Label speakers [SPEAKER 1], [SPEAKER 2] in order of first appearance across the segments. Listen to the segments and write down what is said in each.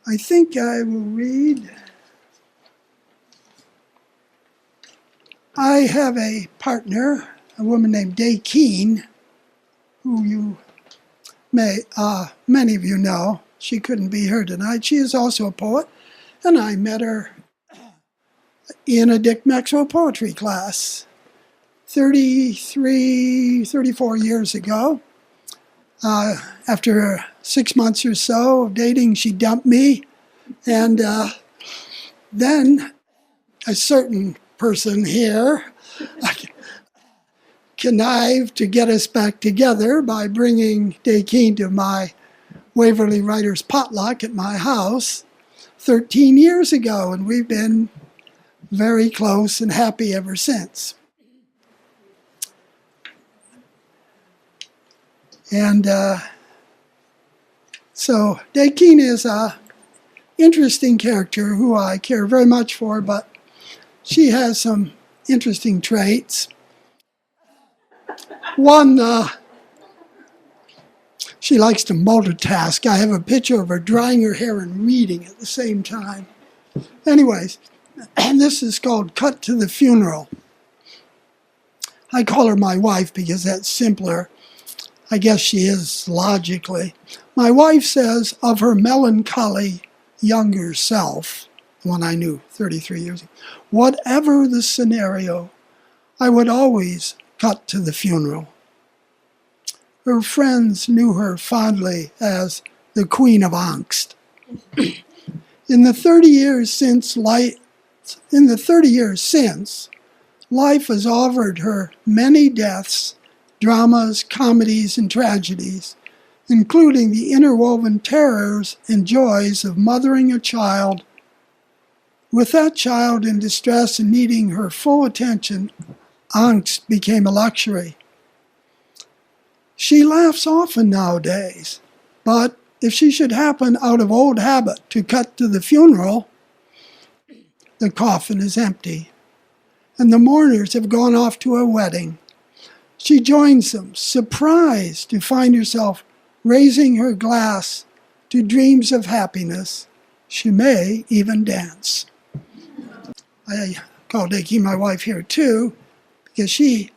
[SPEAKER 1] I think I will read. I have a partner, a woman named Day Keene, who you many of you know. She couldn't be here tonight. She is also a poet, and I met her in a Dick Maxwell poetry class 34 years ago. After 6 months or so of dating, she dumped me, and then a certain person here connived to get us back together by bringing Day Keene to my Waverly Writers potluck at my house 13 years ago, and we've been very close and happy ever since. And so Day Keene is an interesting character who I care very much for, but she has some interesting traits. One, she likes to multitask. I have a picture of her drying her hair and reading at the same time. Anyways, and this is called Cut to the Funeral. I call her my wife because that's simpler. I guess she is logically. My wife says of her melancholy younger self, the one I knew 33 years ago, whatever the scenario, I would always cut to the funeral. Her friends knew her fondly as the Queen of Angst. In the 30 years since, life has offered her many deaths, dramas, comedies, and tragedies, including the interwoven terrors and joys of mothering a child. With that child in distress and needing her full attention, angst became a luxury. She laughs often nowadays, but if she should happen out of old habit to cut to the funeral, the coffin is empty, and the mourners have gone off to a wedding. She joins them, surprised to find herself raising her glass to dreams of happiness. She may even dance. I call Day Keene my wife here too, because she's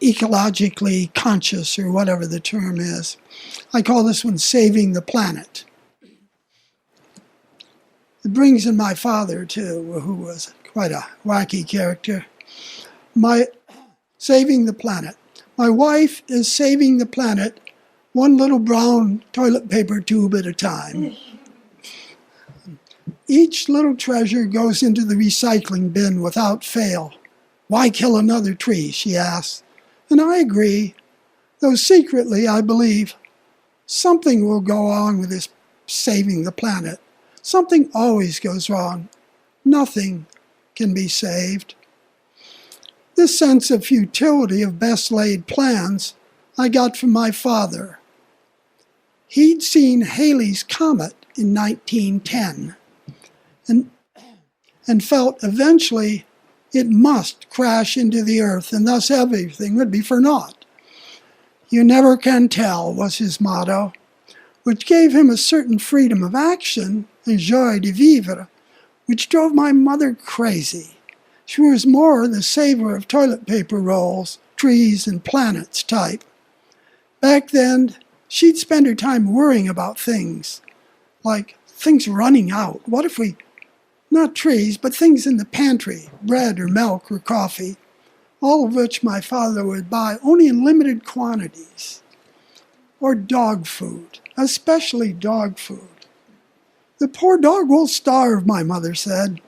[SPEAKER 1] ecologically conscious, or whatever the term is. I call this one saving the planet. It brings in my father too, who was quite a wacky character. Saving the planet. My wife is saving the planet one little brown toilet paper tube at a time. Each little treasure goes into the recycling bin without fail. Why kill another tree, she asks. And I agree, though secretly I believe something will go on with this saving the planet. Something always goes wrong. Nothing can be saved. This sense of futility of best-laid plans I got from my father. He'd seen Halley's Comet in 1910 and felt eventually it must crash into the earth, and thus everything would be for naught. You never can tell was his motto, which gave him a certain freedom of action and joie de vivre, which drove my mother crazy. She was more the saver of toilet paper rolls, trees, and planets type. Back then, she'd spend her time worrying about things, like things running out. What if we, not trees, but things in the pantry, bread or milk or coffee, all of which my father would buy only in limited quantities. Or dog food, especially dog food. The poor dog will starve, my mother said.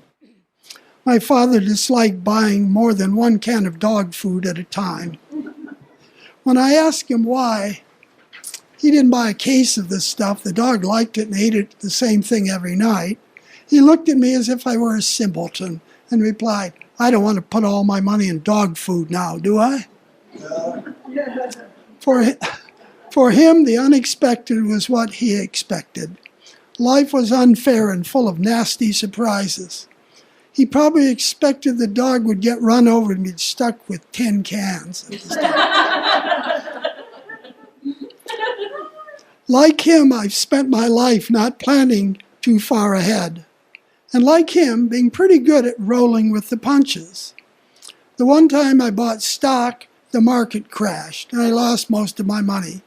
[SPEAKER 1] My father disliked buying more than one can of dog food at a time. When I asked him why, he didn't buy a case of this stuff. The dog liked it and ate it the same thing every night. He looked at me as if I were a simpleton and replied, I don't want to put all my money in dog food now, do I? No. For him, the unexpected was what he expected. Life was unfair and full of nasty surprises. He probably expected the dog would get run over and be stuck with tin cans. Like him, I've spent my life not planning too far ahead, and like him, being pretty good at rolling with the punches. The one time I bought stock, the market crashed, and I lost most of my money.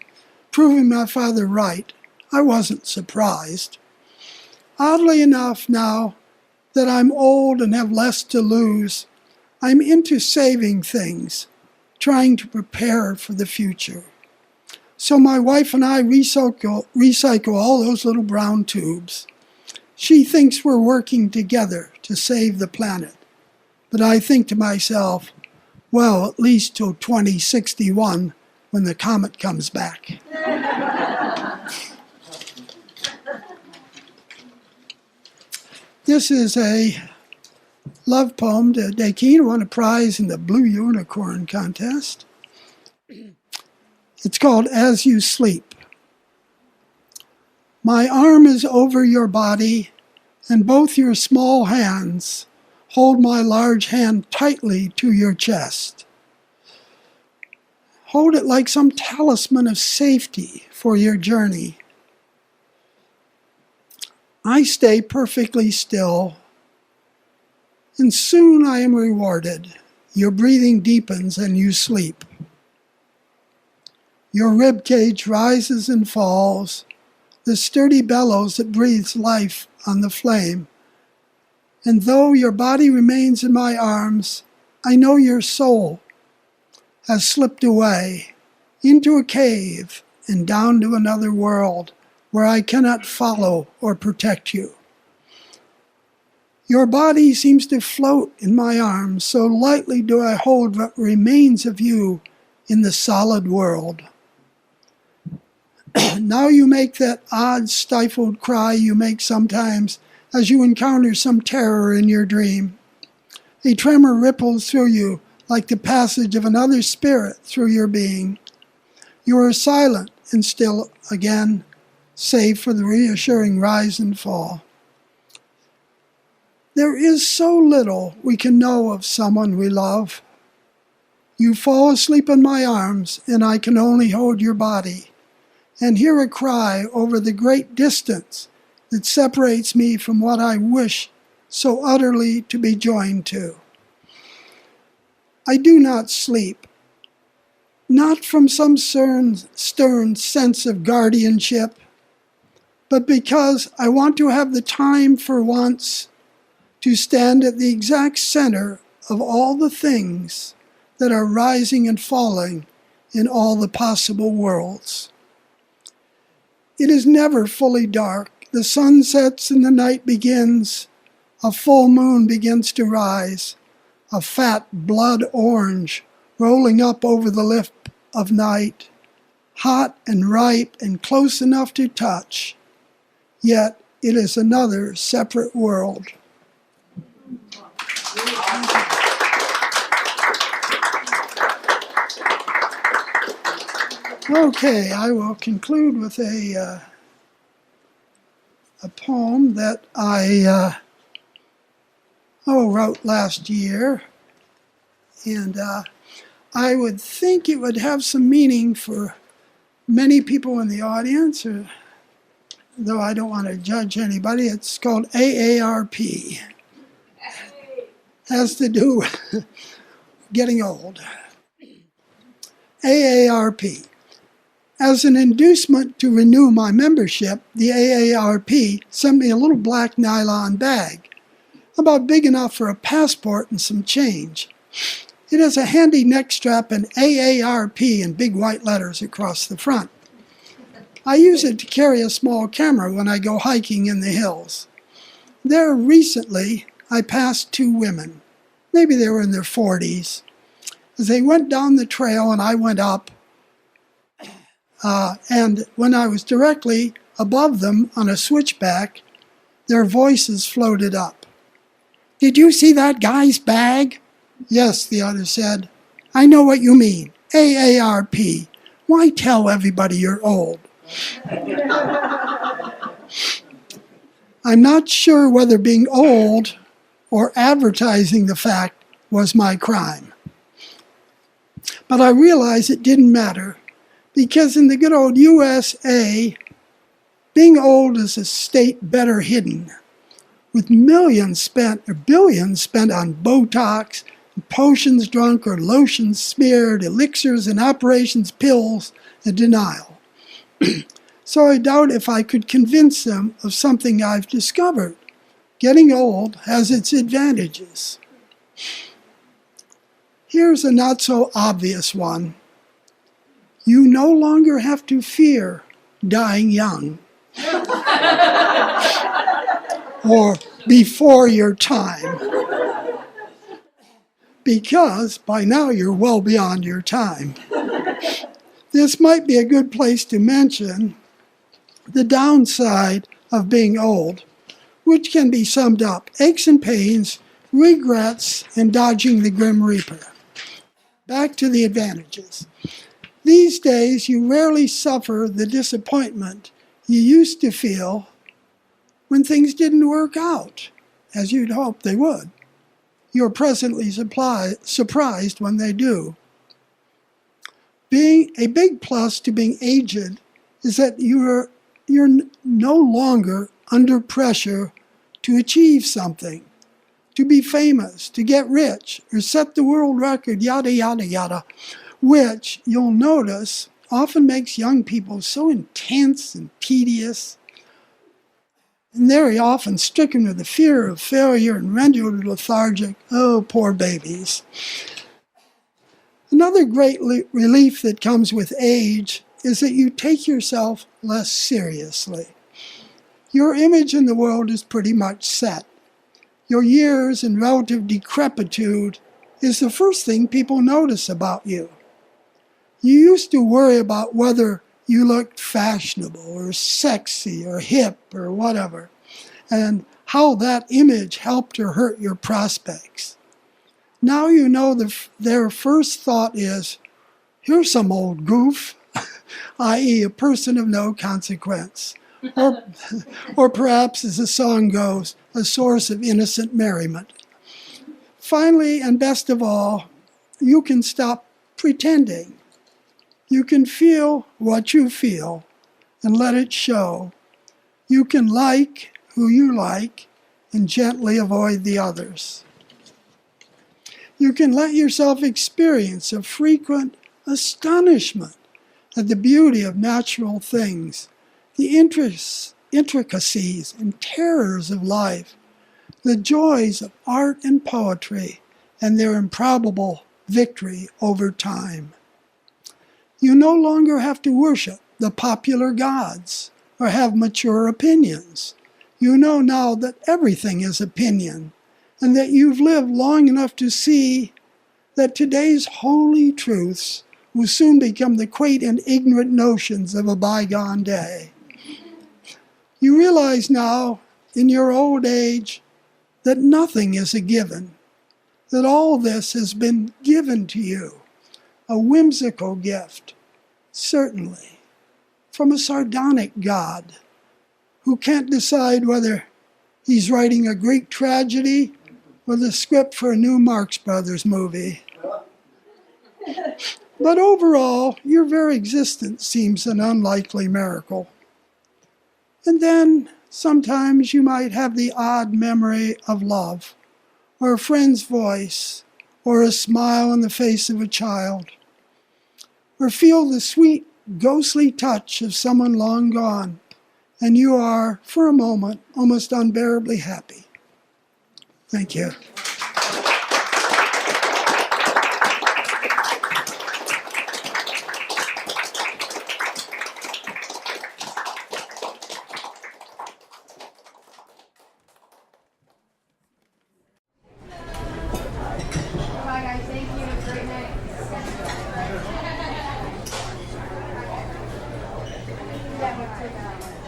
[SPEAKER 1] Proving my father right, I wasn't surprised. Oddly enough, now that I'm old and have less to lose, I'm into saving things, trying to prepare for the future. So my wife and I recycle all those little brown tubes. She thinks we're working together to save the planet. But I think to myself, well, at least till 2061 when the comet comes back. This is a love poem to Dakeen, who won a prize in the Blue Unicorn contest. It's called As You Sleep. My arm is over your body, and both your small hands hold my large hand tightly to your chest. Hold it like some talisman of safety for your journey. I stay perfectly still, and soon I am rewarded. Your breathing deepens and you sleep. Your rib cage rises and falls, the sturdy bellows that breathes life on the flame. And though your body remains in my arms, I know your soul has slipped away into a cave and down to another world where I cannot follow or protect you. Your body seems to float in my arms, so lightly do I hold what remains of you in the solid world. Now you make that odd stifled cry you make sometimes as you encounter some terror in your dream. A tremor ripples through you like the passage of another spirit through your being. You are silent and still again, save for the reassuring rise and fall. There is so little we can know of someone we love. You fall asleep in my arms, and I can only hold your body and hear a cry over the great distance that separates me from what I wish so utterly to be joined to. I do not sleep, not from some stern sense of guardianship, but because I want to have the time for once to stand at the exact center of all the things that are rising and falling in all the possible worlds. It is never fully dark. The sun sets and the night begins. A full moon begins to rise, a fat blood orange rolling up over the lip of night, hot and ripe and close enough to touch. Yet it is another separate world. Okay, I will conclude with a poem that I wrote last year, and I would think it would have some meaning for many people in the audience, though I don't want to judge anybody. It's called AARP. Has to do with getting old. AARP. As an inducement to renew my membership, the AARP sent me a little black nylon bag, about big enough for a passport and some change. It has a handy neck strap and AARP in big white letters across the front. I use it to carry a small camera when I go hiking in the hills. There recently, I passed two women. Maybe they were in their 40s. As they went down the trail and I went up, and when I was directly above them on a switchback, their voices floated up. "Did you see that guy's bag?" "Yes," the other said. "I know what you mean. AARP. Why tell everybody you're old?" I'm not sure whether being old or advertising the fact was my crime. But I realized it didn't matter, because in the good old USA, Being old is a state better hidden, with millions spent or billions spent on Botox, potions drunk or lotions smeared, elixirs and operations, pills, and denial. So I doubt if I could convince them of something I've discovered. Getting old has its advantages. Here's a not so obvious one. You no longer have to fear dying young or before your time, because by now you're well beyond your time. This might be a good place to mention the downside of being old, which can be summed up: aches and pains, regrets, and dodging the grim reaper. Back to the advantages. These days, you rarely suffer the disappointment you used to feel when things didn't work out as you'd hoped they would. You're pleasantly surprised when they do. Being a big plus to being aged is that you're no longer under pressure to achieve something, to be famous, to get rich, or set the world record, yada, yada, yada, which you'll notice often makes young people so intense and tedious, and very often stricken with the fear of failure and rendered lethargic. Oh, poor babies. Another great relief that comes with age is that you take yourself less seriously. Your image in the world is pretty much set. Your years and relative decrepitude is the first thing people notice about you. You used to worry about whether you looked fashionable or sexy or hip or whatever, and how that image helped or hurt your prospects. Now you know their first thought is, here's some old goof, i.e. a person of no consequence, or perhaps, as the song goes, a source of innocent merriment. Finally, and best of all, you can stop pretending. You can feel what you feel and let it show. You can like who you like and gently avoid the others. You can let yourself experience a frequent astonishment at the beauty of natural things, the intricacies and terrors of life, the joys of art and poetry, and their improbable victory over time. You no longer have to worship the popular gods or have mature opinions. You know now that everything is opinion, and that you've lived long enough to see that today's holy truths will soon become the quaint and ignorant notions of a bygone day. You realize now, in your old age, that nothing is a given, that all this has been given to you, a whimsical gift, certainly, from a sardonic God who can't decide whether he's writing a Greek tragedy or the script for a new Marx Brothers movie. But overall, your very existence seems an unlikely miracle. And then, sometimes you might have the odd memory of love, or a friend's voice, or a smile on the face of a child, or feel the sweet, ghostly touch of someone long gone, and you are, for a moment, almost unbearably happy. Thank you.
[SPEAKER 2] Bye guys, thank you. Have a great night. Yeah, we'll take that.